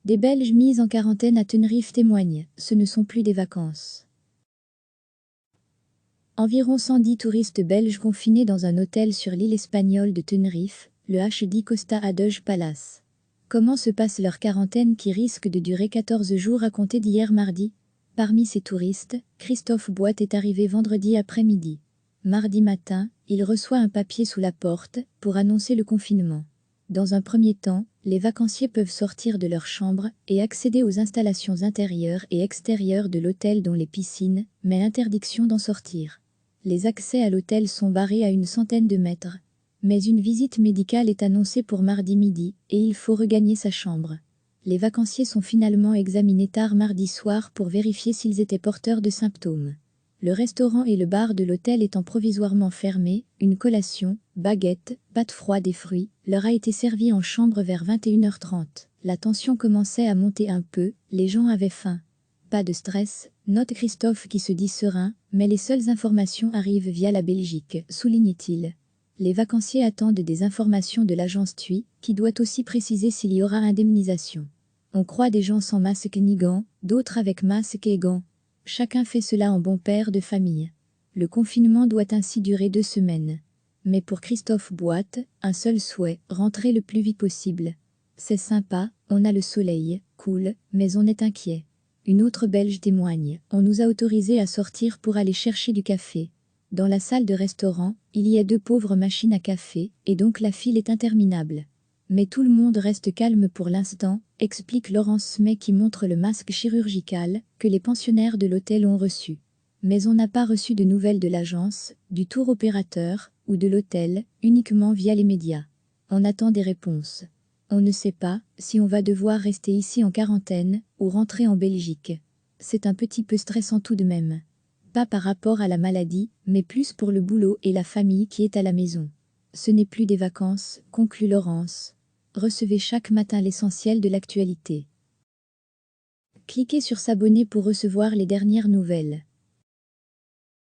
Des Belges mis en quarantaine à Tenerife témoignent, ce ne sont plus des vacances. Environ 110 touristes belges confinés dans un hôtel sur l'île espagnole de Tenerife, le HD Costa Adege Palace. Comment se passe leur quarantaine qui risque de durer 14 jours à compter d'hier mardi? Parmi ces touristes, Christophe Boite est arrivé vendredi après-midi. Mardi matin, il reçoit un papier sous la porte pour annoncer le confinement. Dans un premier temps, les vacanciers peuvent sortir de leur chambre et accéder aux installations intérieures et extérieures de l'hôtel dont les piscines, mais interdiction d'en sortir. Les accès à l'hôtel sont barrés à une centaine de mètres. Mais une visite médicale est annoncée pour mardi midi et il faut regagner sa chambre. Les vacanciers sont finalement examinés tard mardi soir pour vérifier s'ils étaient porteurs de symptômes. Le restaurant et le bar de l'hôtel étant provisoirement fermés, une collation, baguettes, pâtes froides et fruits, leur a été servie en chambre vers 21h30. La tension commençait à monter un peu, les gens avaient faim. Pas de stress, note Christophe qui se dit serein, mais les seules informations arrivent via la Belgique, souligne-t-il. Les vacanciers attendent des informations de l'agence TUI, qui doit aussi préciser s'il y aura indemnisation. On croit des gens sans masque ni gants, d'autres avec masque et gants. Chacun fait cela en bon père de famille. Le confinement doit ainsi durer 2 semaines. Mais pour Christophe Boite, un seul souhait, rentrer le plus vite possible. C'est sympa, on a le soleil, cool, mais on est inquiet. Une autre Belge témoigne, on nous a autorisés à sortir pour aller chercher du café. Dans la salle de restaurant, il y a 2 pauvres machines à café, et donc la file est interminable. Mais tout le monde reste calme pour l'instant, explique Laurence Smay qui montre le masque chirurgical que les pensionnaires de l'hôtel ont reçu. Mais on n'a pas reçu de nouvelles de l'agence, du tour opérateur ou de l'hôtel, uniquement via les médias. On attend des réponses. On ne sait pas si on va devoir rester ici en quarantaine ou rentrer en Belgique. C'est un petit peu stressant tout de même. Pas par rapport à la maladie, mais plus pour le boulot et la famille qui est à la maison. Ce n'est plus des vacances, conclut Laurence. Recevez chaque matin l'essentiel de l'actualité. Cliquez sur s'abonner pour recevoir les dernières nouvelles.